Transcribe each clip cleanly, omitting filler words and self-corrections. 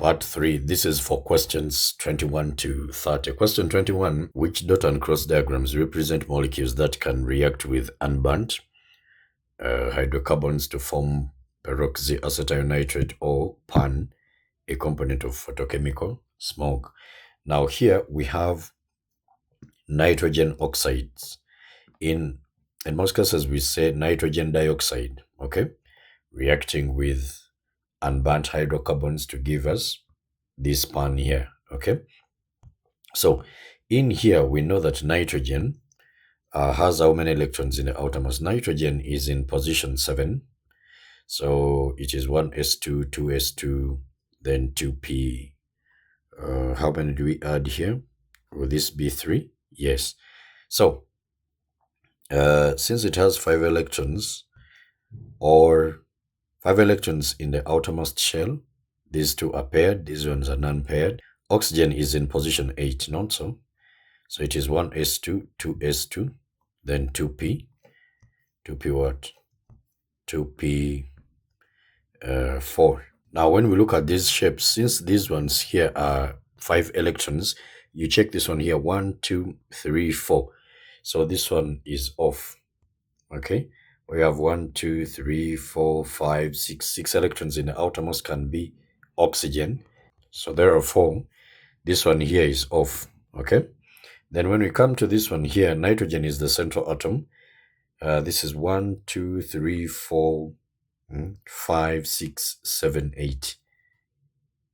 Part 3. This is for questions 21 to 30. Question 21. Which dot and cross diagrams represent molecules that can react with unburnt hydrocarbons to form peroxyacetylnitrate or PAN, a component of photochemical smog? Now here we have nitrogen oxides. In most cases we say nitrogen dioxide, okay, reacting with unburnt hydrocarbons to give us this PAN here, okay? So in here, we know that nitrogen has how many electrons in the outermost? Nitrogen is in position 7. So it is 1s2, 2s2, then 2p. How many do we add here? Will this be 3? Yes. So since it has 5 electrons, or 5 electrons in the outermost shell, these two are paired, these ones are non-paired. Oxygen is in position 8, not so? So it is 1s2, 2s2, then 2p. 2p what? 2p 4. Now when we look at these shapes, since these ones here are 5 electrons, you check this one here, 1, 2, 3, 4. So this one is off, okay? We have 1, 2, 3, 4, 5, 6. 6 electrons in the outermost can be oxygen. So therefore, this one here is off, okay? Then when we come to this one here, nitrogen is the central atom. This is 1, 2, 3, 4, 5, 6, 7, 8.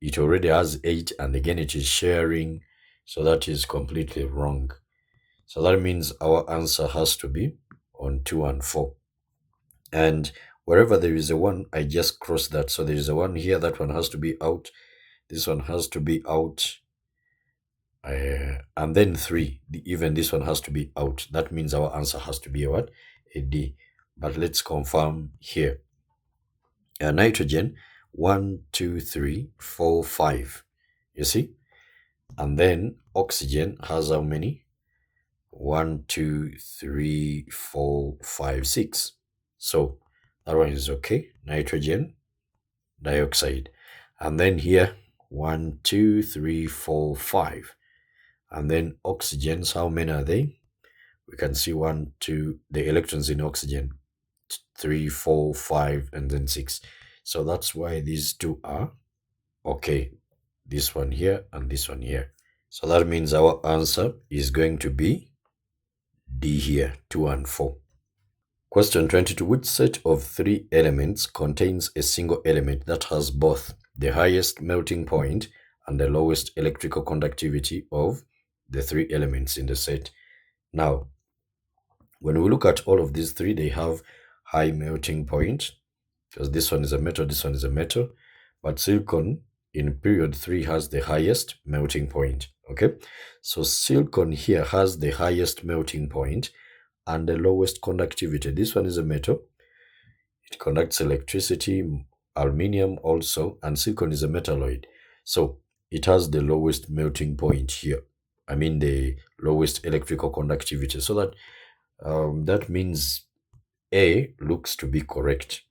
It already has 8, and again it is sharing, so that is completely wrong. So that means our answer has to be on 2 and 4. And wherever there is a 1, I just cross that. So there is a 1 here, that one has to be out. This one has to be out. And then 3, even this one has to be out. That means our answer has to be a what? A D. But let's confirm here. Nitrogen, 1, 2, 3, 4, 5. You see? And then oxygen has how many? 1, 2, 3, 4, 5, 6. So that one is okay. Nitrogen dioxide. And then here, 1, 2, 3, 4, 5. And then oxygens, how many are they? We can see 1, 2, the electrons in oxygen, 3, 4, 5, and then 6. So that's why these two are okay. This one here and this one here. So that means our answer is going to be D here, 2 and 4. Question 22. Which set of 3 elements contains a single element that has both the highest melting point and the lowest electrical conductivity of the 3 elements in the set? Now, when we look at all of these 3, they have high melting point, because this one is a metal, this one is a metal, but silicon in period 3 has the highest melting point, okay? So silicon here has the highest melting point and the lowest conductivity. This one is a metal. It conducts electricity, aluminium also, and silicon is a metalloid. So it has the lowest melting point here. I mean the lowest electrical conductivity. So that that means A looks to be correct.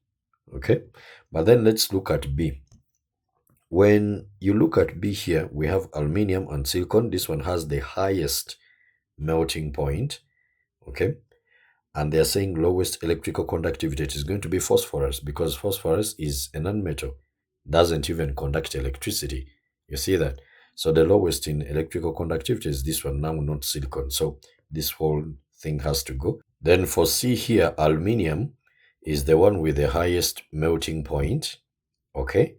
Okay, but then let's look at B. When you look at B here, we have aluminium and silicon. This one has the highest melting point. Okay, and they're saying lowest electrical conductivity. It is going to be phosphorus, because phosphorus is a nonmetal, doesn't even conduct electricity. You see that? So the lowest in electrical conductivity is this one, now not silicon. So this whole thing has to go. Then for C here, aluminium is the one with the highest melting point, okay?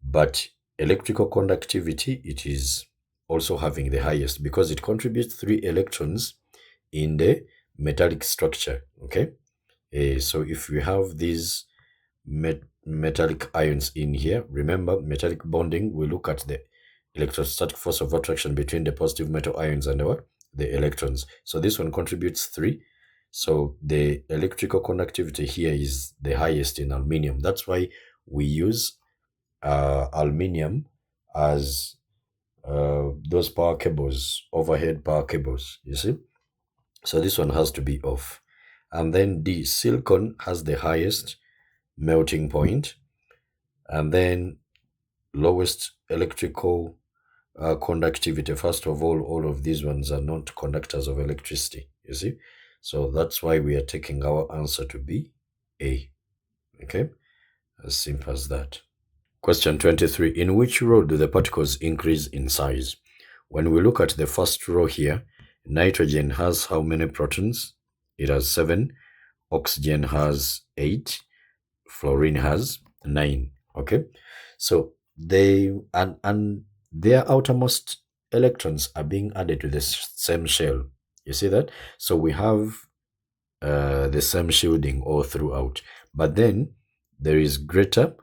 But electrical conductivity, it is also having the highest, because it contributes 3 electrons in the metallic structure, okay? So if we have these metallic ions in here, remember metallic bonding, we look at the electrostatic force of attraction between the positive metal ions and the electrons. So this one contributes 3. So the electrical conductivity here is the highest in aluminium. That's why we use aluminium as those power cables, overhead power cables, you see? So this one has to be off. And then D, silicon has the highest melting point. And then lowest electrical conductivity. First of all of these ones are not conductors of electricity, you see. So that's why we are taking our answer to be A. Okay, as simple as that. Question 23. In which row do the particles increase in size? When we look at the first row here, nitrogen has how many protons? It has 7. Oxygen has 8. Fluorine has 9. Okay, so and their outermost electrons are being added to the same shell. You see that? So we have the same shielding all throughout, but then there is greater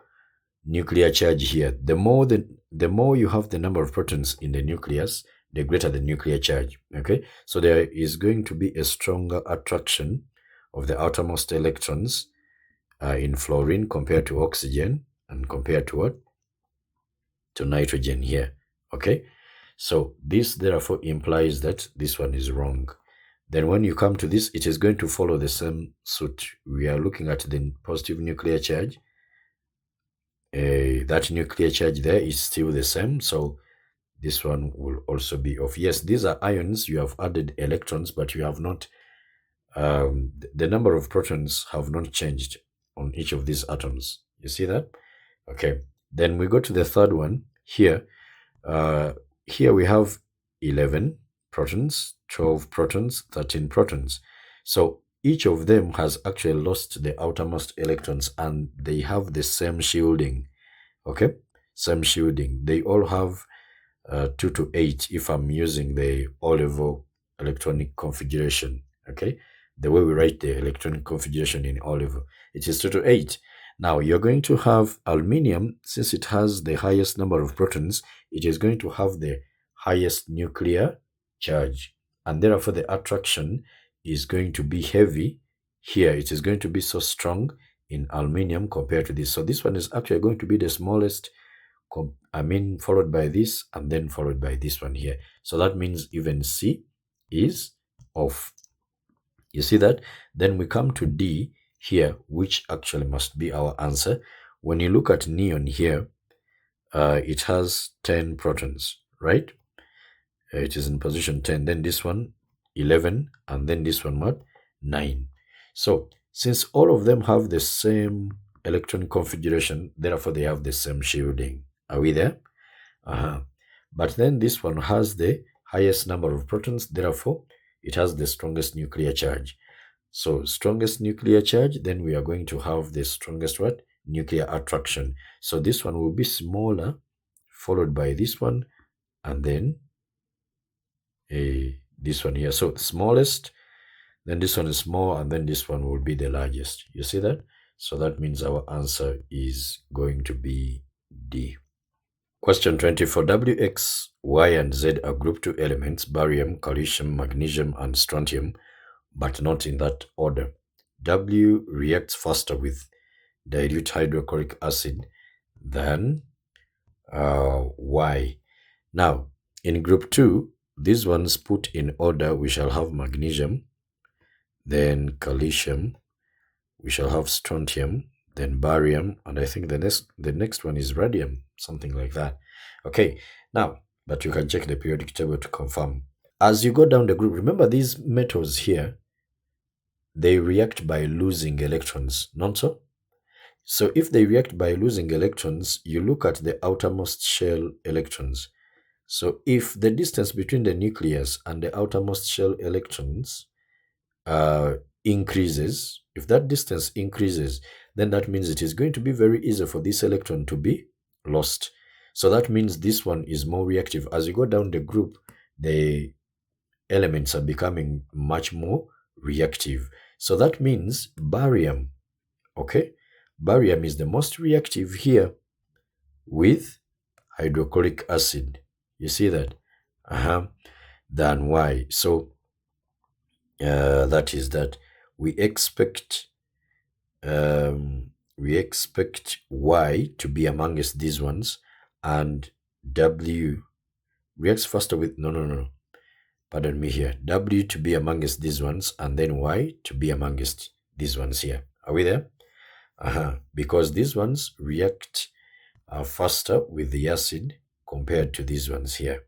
nuclear charge here. The more you have the number of protons in the nucleus, the greater the nuclear charge. Okay, so there is going to be a stronger attraction of the outermost electrons in fluorine compared to oxygen and compared to what? To nitrogen here. Okay, so this therefore implies that this one is wrong. Then when you come to this, it is going to follow the same suit. We are looking at the positive nuclear charge. That nuclear charge there is still the same, so this one will also be off. Yes, these are ions. You have added electrons, but you have not, the number of protons have not changed on each of these atoms. You see that? Okay, then we go to the third one here. Here we have 11 protons, 12 protons, 13 protons. So each of them has actually lost the outermost electrons and they have the same shielding. Okay, same shielding. They all have 2 to 8 if I'm using the O-level electronic configuration. Okay, the way we write the electronic configuration in O-level, it is 2 to 8. Now you're going to have aluminium, since it has the highest number of protons, it is going to have the highest nuclear charge, and therefore the attraction is going to be heavy here. It is going to be so strong in aluminium compared to this. So this one is actually going to be the smallest, followed by this, and then followed by this one here. So that means even C is off. You see that? Then we come to D here, which actually must be our answer. When you look at neon here, it has 10 protons, right? It is in position 10. Then this one, 11, and then this one, what? 9. So since all of them have the same electron configuration, therefore they have the same shielding. Are we there? But then this one has the highest number of protons, therefore it has the strongest nuclear charge. So strongest nuclear charge, then we are going to have the strongest what? Nuclear attraction. So this one will be smaller, followed by this one, and then this one here. So the smallest, then this one is small, and then this one will be the largest. You see that? So that means our answer is going to be D. Question 24. W, X, Y, and Z are group 2 elements, barium, calcium, magnesium, and strontium, but not in that order. W reacts faster with dilute hydrochloric acid than Y. Now, in group 2, these ones put in order, we shall have magnesium, then calcium, we shall have strontium, then barium, and I think the next one is radium, something like that. Okay, now, but you can check the periodic table to confirm. As you go down the group, remember these metals here, they react by losing electrons, not so? So if they react by losing electrons, you look at the outermost shell electrons. So if the distance between the nucleus and the outermost shell electrons increases, if that distance increases, then that means it is going to be very easy for this electron to be lost. So that means this one is more reactive. As you go down the group, the elements are becoming much more reactive. So that means barium, okay? Barium is the most reactive here with hydrochloric acid. You see that? Than Y. So that is that. We expect Y to be amongst these ones, and W reacts faster with no. Pardon me here. W to be amongst these ones, and then Y to be amongst these ones here. Are we there? Because these ones react faster with the acid compared to these ones here.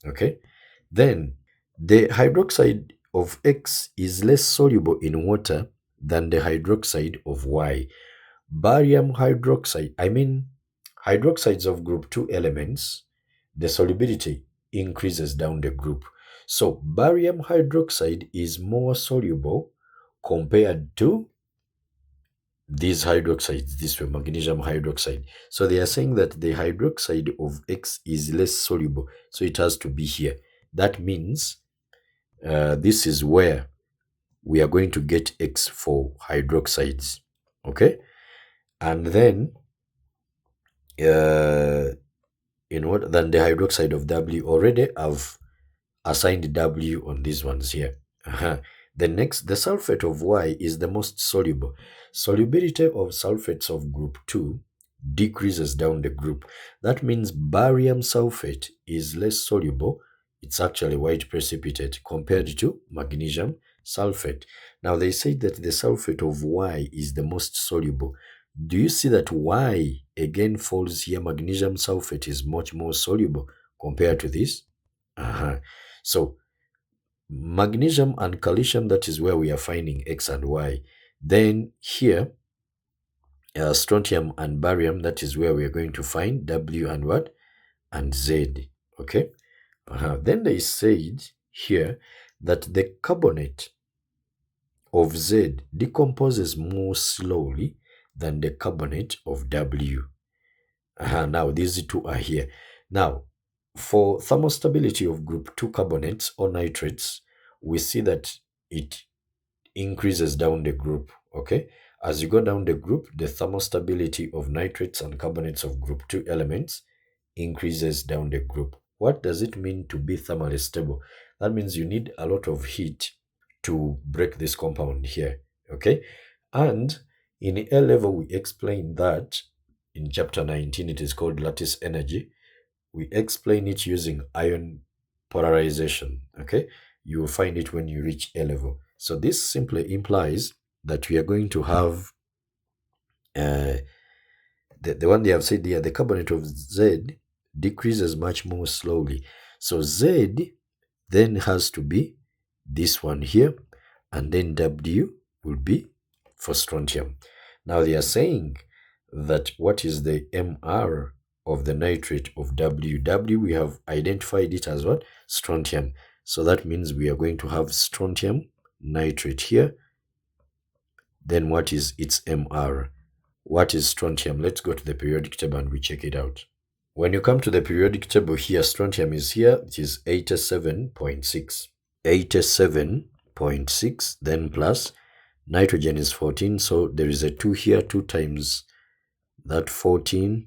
Okay, then the hydroxide of X is less soluble in water than the hydroxide of Y. Barium hydroxide, hydroxides of group 2 elements, the solubility increases down the group. So barium hydroxide is more soluble compared to these hydroxides, this way, magnesium hydroxide. So they are saying that the hydroxide of X is less soluble, so it has to be here. That means this is where we are going to get X for hydroxides, okay? And then in what than the hydroxide of W, already I've assigned W on these ones here. The next, the sulfate of Y is the most soluble. Solubility of sulfates of group 2 decreases down the group. That means barium sulfate is less soluble. It's actually white precipitate compared to magnesium sulfate. Now they say that the sulfate of Y is the most soluble. Do you see that Y again falls here? Magnesium sulfate is much more soluble compared to this. So magnesium and calcium, that is where we are finding X and Y. Then here, strontium and barium, that is where we are going to find W and what? And Z. Okay. Then they said here that the carbonate of Z decomposes more slowly than the carbonate of W. Now these two are here. Now, for thermostability of group 2 carbonates or nitrates, we see that it increases down the group, okay? As you go down the group, the thermostability of nitrates and carbonates of group 2 elements increases down the group. What does it mean to be thermally stable? That means you need a lot of heat to break this compound here, okay? And in A level, we explain that in chapter 19, it is called lattice energy. We explain it using ion polarization, okay? You will find it when you reach A level. So this simply implies that we are going to have the one they have said here, the carbonate of Z decreases much more slowly. So Z then has to be this one here, and then W will be for strontium. Now they are saying that what is the MR of the nitrate of W? W, we have identified it as what? Strontium. So that means we are going to have strontium nitrate here. Then what is its MR? What is strontium? Let's go to the periodic table and we check it out. When you come to the periodic table here, strontium is here. It is 87.6. 87.6, then plus nitrogen is 14. So there is a 2 here, 2 times that 14.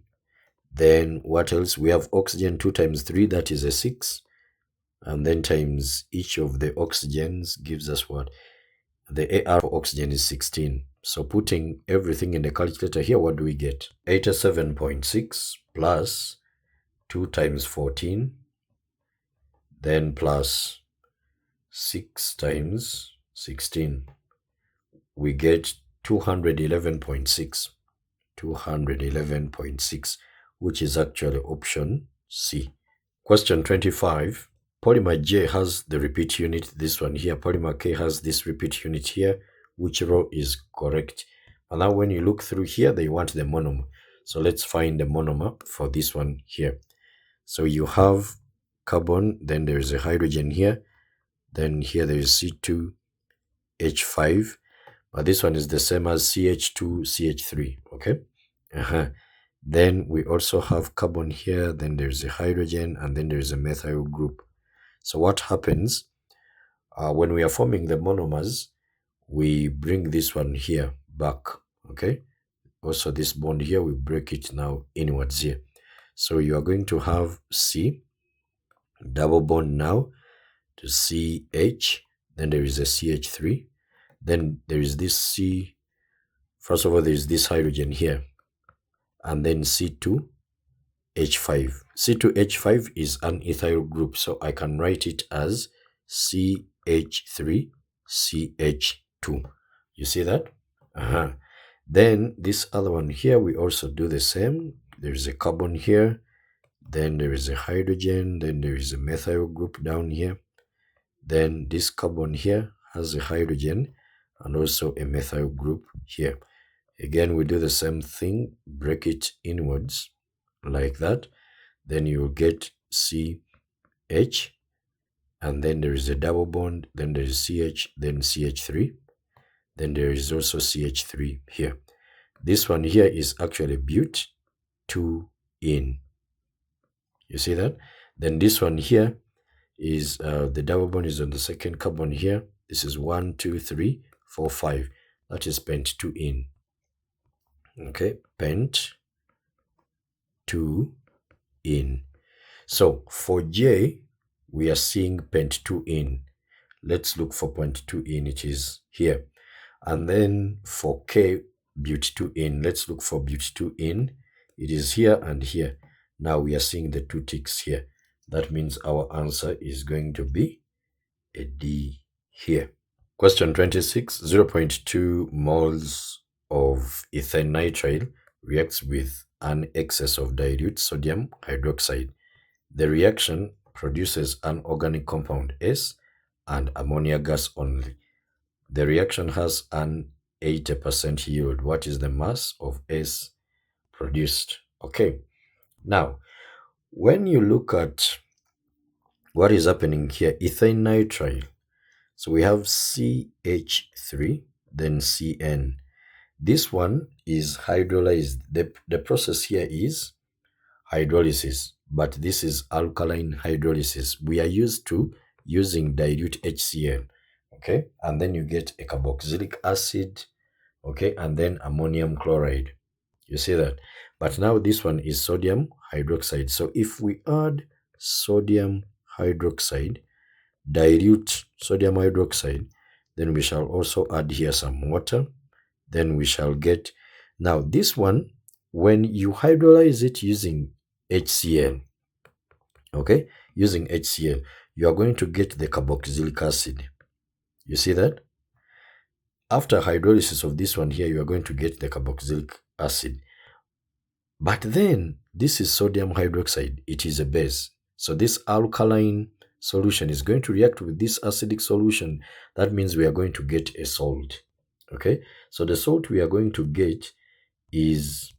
Then what else? We have oxygen 2 times 3, that is a 6. And then times each of the oxygens gives us what? The AR for oxygen is 16. So putting everything in the calculator here, what do we get? 87.6 plus 2 times 14, then plus 6 times 16. We get 211.6. 211.6, which is actually option C. Question 25. Polymer J has the repeat unit, this one here. Polymer K has this repeat unit here. Which row is correct? And now when you look through here, they want the monomer. So let's find the monomer for this one here. So you have carbon, then there is a hydrogen here. Then here there is C2H5. But this one is the same as CH2CH3, okay? Then we also have carbon here, then there's a hydrogen, and then there's a methyl group. So what happens when we are forming the monomers, we bring this one here back, okay? Also this bond here, we break it now inwards here. So you are going to have C, double bond now to CH, then there is a CH3, then there is this C, first of all, there is this hydrogen here, and then C2H5. C2H5 is an ethyl group, so I can write it as CH3CH2. You see that? Then this other one here, we also do the same. there is a carbon here, then there is a hydrogen, then there is a methyl group down here. Then this carbon here has a hydrogen and also a methyl group here. Again, we do the same thing, break it inwards like that. Then you will get CH, and then there is a double bond, then there is CH, then CH3, then there is also CH3 here. This one here is actually but 2-ene. You see that? Then this one here is the double bond is on the second carbon here. This is 1, 2, 3, 4, 5. That is pent 2-ene. Okay, pent 2-ene. So for J, we are seeing pent 2-ene. Let's look for pent 2-ene. It is here. And then for K, but 2-ene. Let's look for but 2-ene. It is here and here. Now we are seeing the 2 ticks here. That means our answer is going to be a D here. Question 26, 0.2 moles of ethane nitrile reacts with an excess of dilute sodium hydroxide. The reaction produces an organic compound S and ammonia gas only. The reaction has an 80% yield. What is the mass of S produced? Okay. Now, when you look at what is happening here, ethane nitrile. So we have CH3, then CN. This one is hydrolyzed. The process here is hydrolysis, but this is alkaline hydrolysis. We are used to using dilute HCl, okay? And then you get a carboxylic acid, okay? And then ammonium chloride. You see that? But now this one is sodium hydroxide. So if we add sodium hydroxide, dilute sodium hydroxide, then we shall also add here some water. Then we shall get, now this one, when you hydrolyze it using HCl, okay, using HCl, you are going to get the carboxylic acid. You see that? After hydrolysis of this one here, you are going to get the carboxylic acid. But then, this is sodium hydroxide. It is a base. So this alkaline solution is going to react with this acidic solution. That means we are going to get a salt. Okay, so the salt we are going to get is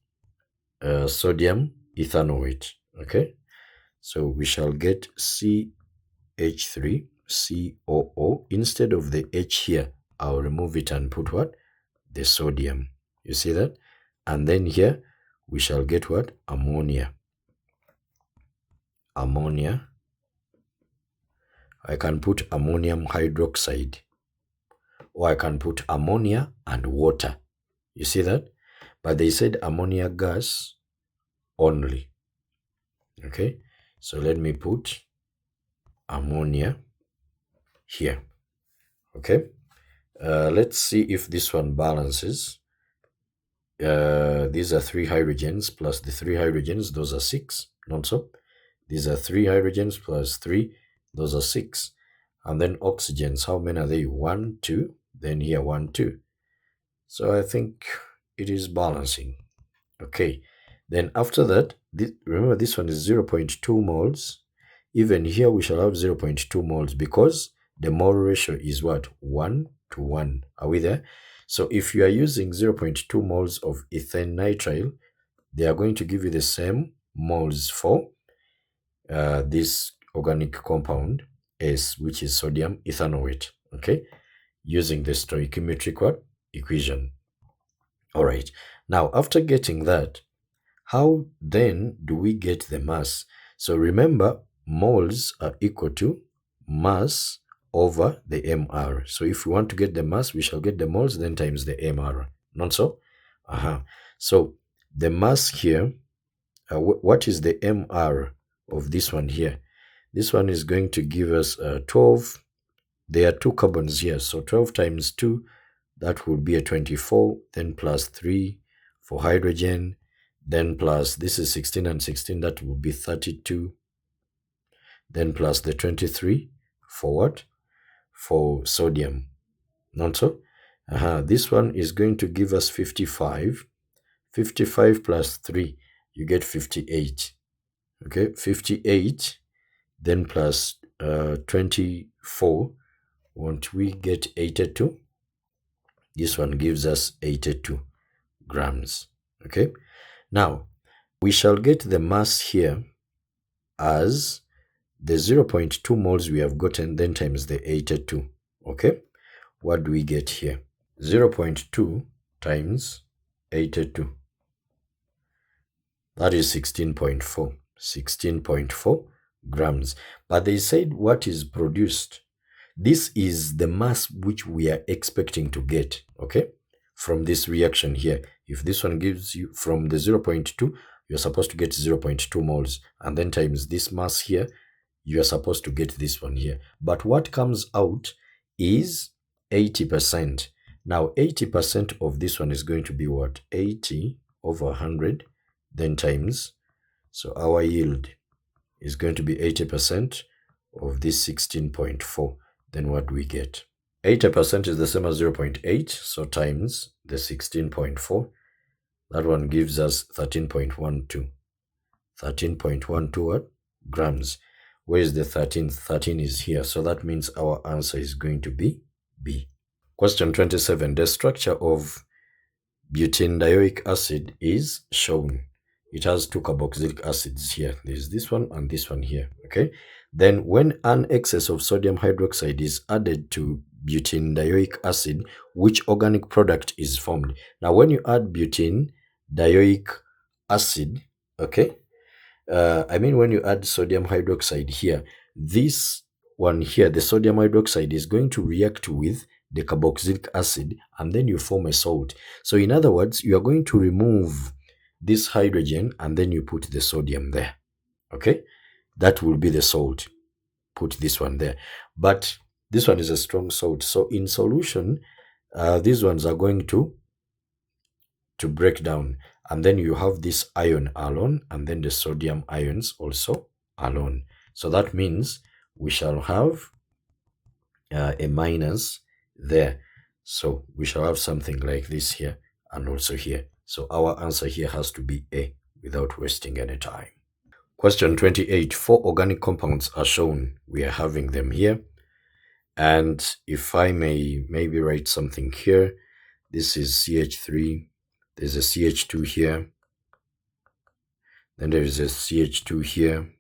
sodium ethanoate. Okay, so we shall get CH3COO. Instead of the H here, I'll remove it and put what? The sodium. You see that? And then here, we shall get what? Ammonia. Ammonia. I can put ammonium hydroxide, or I can put ammonia and water. You see that? But they said ammonia gas only. Okay, so let me put ammonia here. Okay, let's see if this one balances. These are 3 hydrogens plus the 3 hydrogens, those are 6, not so. These are 3 hydrogens plus 3, those are 6. And then oxygens, how many are they? 1, 2, then here 1, 2. So I think it is balancing. Okay, then after that, remember this one is 0.2 moles. Even here we shall have 0.2 moles because the mole ratio is what? 1 to 1. Are we there? So if you are using 0.2 moles of ethane nitrile, they are going to give you the same moles for this organic compound S, which is sodium ethanoate, okay, using the stoichiometric what? Equation. All right, now after getting that, how then do we get the mass? So remember, moles are equal to mass over the MR. So if we want to get the mass, we shall get the moles then times the MR. Not so? So the mass here, what is the MR of this one here? This one is going to give us 12. There are 2 carbons here. So 12 times 2, that would be a 24. Then plus 3 for hydrogen. Then plus, this is 16 and 16, that would be 32. Then plus the 23 for what? For sodium. Not so? This one is going to give us 55. 55 plus 3, you get 58. Okay, 58, then plus 24, won't we get 82? This one gives us 82 grams. Okay, now we shall get the mass here as the 0.2 moles we have gotten, then times the 82. Okay, what do we get here? 0.2 times 82. That is 16.4. 16.4 grams. But they said what is produced. This is the mass which we are expecting to get, okay, from this reaction here. If this one gives you from the 0.2, you're supposed to get 0.2 moles. And then times this mass here, you are supposed to get this one here. But what comes out is 80%. Now, 80% of this one is going to be what? 80 over 100, then times. So our yield is going to be 80% of this 16.4. Then what do we get? 80% is the same as 0.8, so times the 16.4. That one gives us 13.12. 13.12 what? Grams. Where is the 13? 13 is here. So that means our answer is going to be B. Question 27. The structure of butanedioic acid is shown. It has two carboxylic acids here. There's this one and this one here. Okay. Then when an excess of sodium hydroxide is added to butanedioic acid, which organic product is formed? Now, when you add butanedioic acid, okay, when you add sodium hydroxide here, this one here, the sodium hydroxide is going to react with the carboxylic acid, and then you form a salt. So in other words, you are going to remove this hydrogen and then you put the sodium there. Okay, that will be the salt. Put this one there. But this one is a strong salt. So in solution, these ones are going to break down. And then you have this ion alone, and then the sodium ions also alone. So that means we shall have a minus there. So we shall have something like this here and also here. So our answer here has to be A without wasting any time. Question 28. 4 organic compounds are shown. We are having them here. And if I may maybe write something here, this is CH3. There's a CH2 here. Then there is a CH2 here.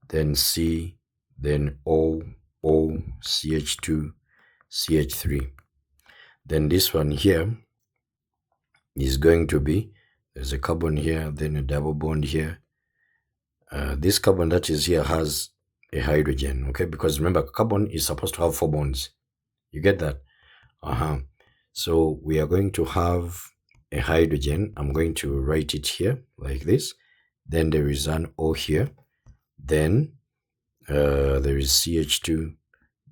Then C, then O, CH2, CH3. Then this one here is going to be, there's a carbon here, then a double bond here. This carbon that is here has a hydrogen, okay? Because remember, carbon is supposed to have 4 bonds. You get that? So we are going to have a hydrogen. I'm going to write it here like this. Then there is an O here. Then there is CH2,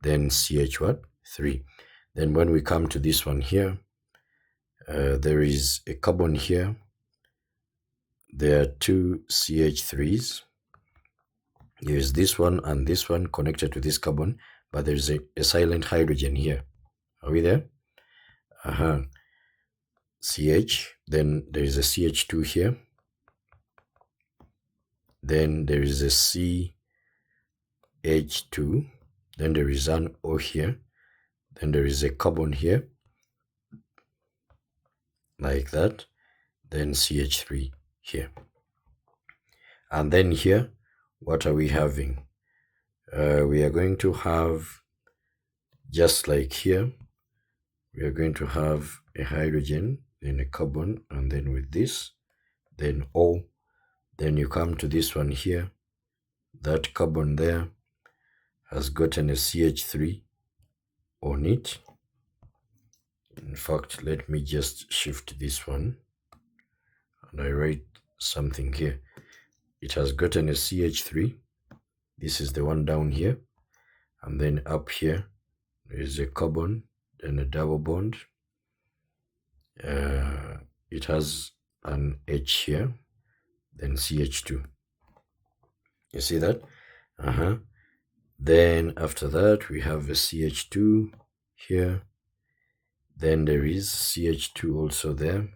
then CH what? 3. Then when we come to this one here, there is a carbon here. There are 2 CH3s. There is this one and this one connected to this carbon, but there is a silent hydrogen here. Are we there? CH, then there is a CH2 here. Then there is a CH2. Then there is an O here. Then there is a carbon here. Like that. Then CH3 here. And then here, what are we having? We are going to have, just like here, we are going to have a hydrogen, then a carbon, and then with this, then O. Then you come to this one here. That carbon there has gotten a CH3 on it. In fact, let me just shift this one and I write something here. It has gotten a CH3. This is the one down here. And then up here, there is a carbon, then a double bond. It has an H here, then CH2. You see that? Then after that, we have a CH2 here. Then there is CH2 also there.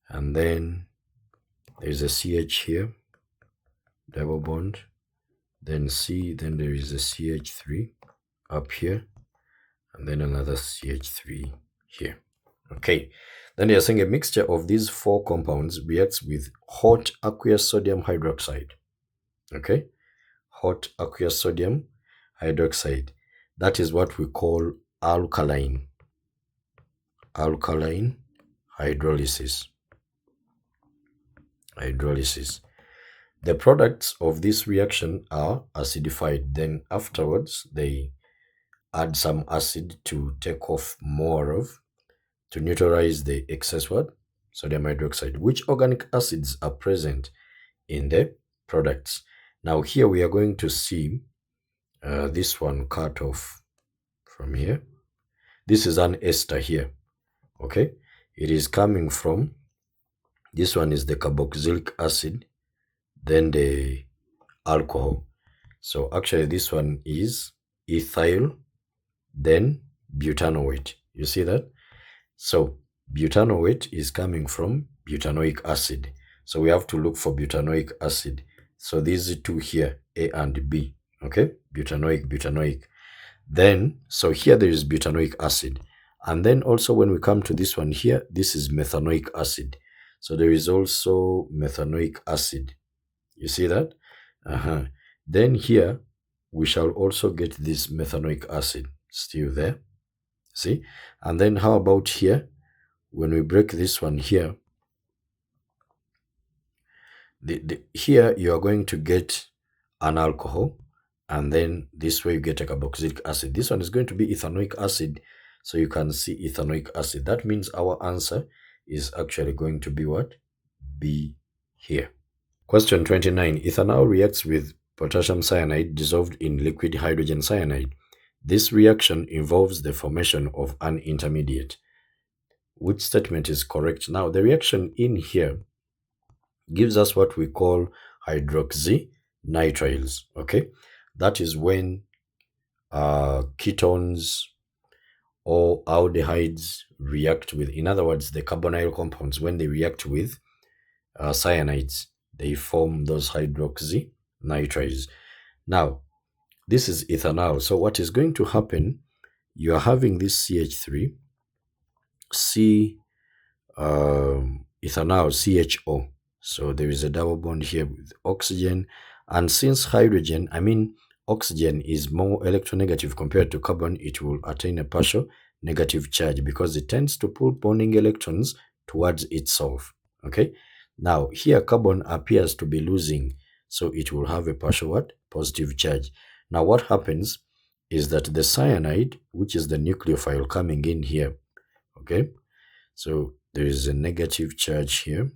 and then there's a CH here, double bond, then C, then there is a CH3 up here, and then another CH3 here. Okay, then they are saying a mixture of these four compounds reacts with hot aqueous sodium hydroxide. Okay, hot aqueous sodium hydroxide. That is what we call alkaline hydrolysis. The products of this reaction are acidified. Then afterwards, they add some acid to take off more of, to neutralize the excess what? Sodium hydroxide. Which organic acids are present in the products? Now here we are going to see this one cut off from here. This is an ester here. Okay, it is coming from, this one is the carboxylic acid, then the alcohol. So actually this one is ethyl, then butanoate. You see that? So butanoate is coming from butanoic acid. So we have to look for butanoic acid. So these two here, A and B. Okay, butanoic. Then, so here there is butanoic acid. And then also when we come to this one here, this is methanoic acid. So there is also methanoic acid. You see that? Then here, we shall also get this methanoic acid still there. See? And then how about here? When we break this one here, here you are going to get an alcohol, and then this way you get a carboxylic acid. This one is going to be ethanoic acid, so you can see ethanoic acid. That means our answer is actually going to be what? B here. Question 29. Ethanol reacts with potassium cyanide dissolved in liquid hydrogen cyanide. This reaction involves the formation of an intermediate. Which statement is correct? Now, the reaction in here gives us what we call hydroxynitriles. Okay, that is when ketones or aldehydes react with, in other words, the carbonyl compounds, when they react with cyanides, they form those hydroxynitriles. Now, this is ethanol. So what is going to happen, you are having this CH3, ethanol, CHO. So there is a double bond here with oxygen. And since oxygen is more electronegative compared to carbon, it will attain a partial negative charge because it tends to pull bonding electrons towards itself. Okay. Now here carbon appears to be losing, so it will have a partial what? Positive charge. Now what happens is that the cyanide, which is the nucleophile coming in here, okay, so there is a negative charge here.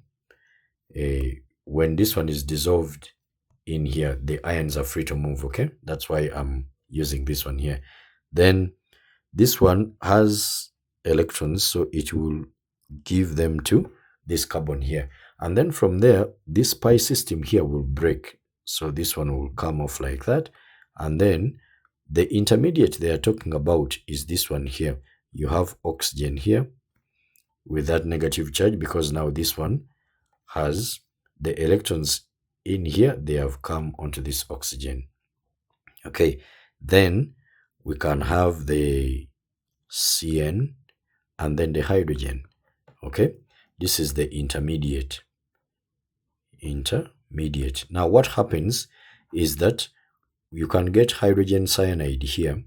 When this one is dissolved in here, the ions are free to move, okay? That's why I'm using this one here. Then this one has electrons, so it will give them to this carbon here. And then from there, this pi system here will break. So this one will come off like that. And then the intermediate they are talking about is this one here. You have oxygen here with that negative charge, because now this one has the electrons in here, they have come onto this oxygen. Okay, then we can have the CN and then the hydrogen. Okay, this is the intermediate. Now what happens is that you can get hydrogen cyanide here,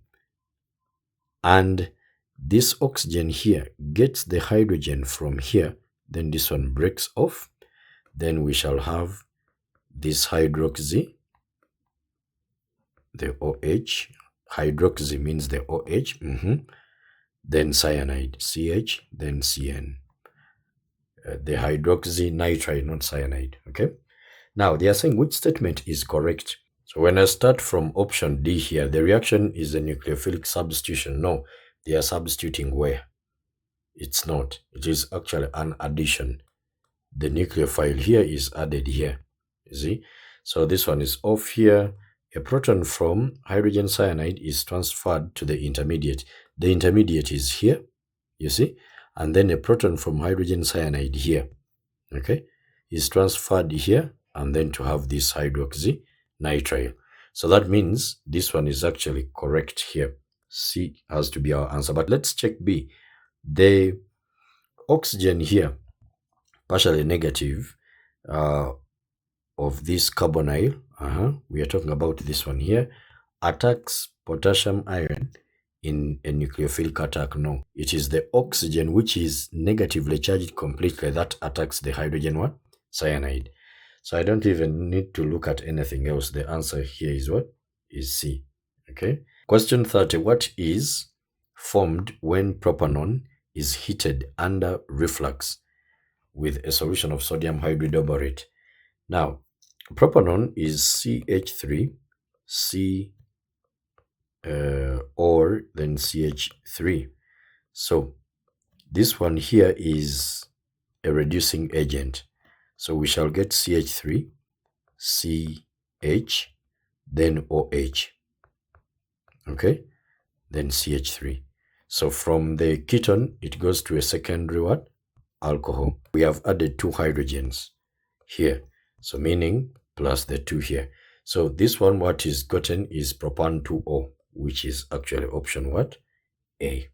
and this oxygen here gets the hydrogen from here, then this one breaks off, then we shall have this hydroxy, the OH, hydroxy means the OH, then cyanide, CH, then CN. The hydroxynitride, not cyanide, okay? Now, they are saying which statement is correct. So when I start from option D here, the reaction is a nucleophilic substitution. No, they are substituting where? It's not. It is actually an addition. The nucleophile here is added here, you see? So this one is off here. A proton from hydrogen cyanide is transferred to the intermediate. The intermediate is here, you see? And then a proton from hydrogen cyanide here. okay, is transferred here and then to have this hydroxy nitrile. So that means this one is actually correct here. C has to be our answer. But let's check B. The oxygen here, partially negative, of this carbonyl, we are talking about this one here, attacks potassium ion in a nucleophilic attack. No, it is the oxygen which is negatively charged completely that attacks the hydrogen one, cyanide. So I don't even need to look at anything else. The answer here is what? Is C. Okay. Question 30. What is formed when propanol is heated under reflux with a solution of sodium hydrodoborate? Now, propanol is CH3, C or then CH3. So this one here is a reducing agent. So we shall get CH3, CH, then OH. Okay, then CH3. So from the ketone, it goes to a secondary what? Alcohol. We have added 2 hydrogens here. So meaning plus the 2 here. So this one, what is gotten is propan 2O, which is actually option what? A.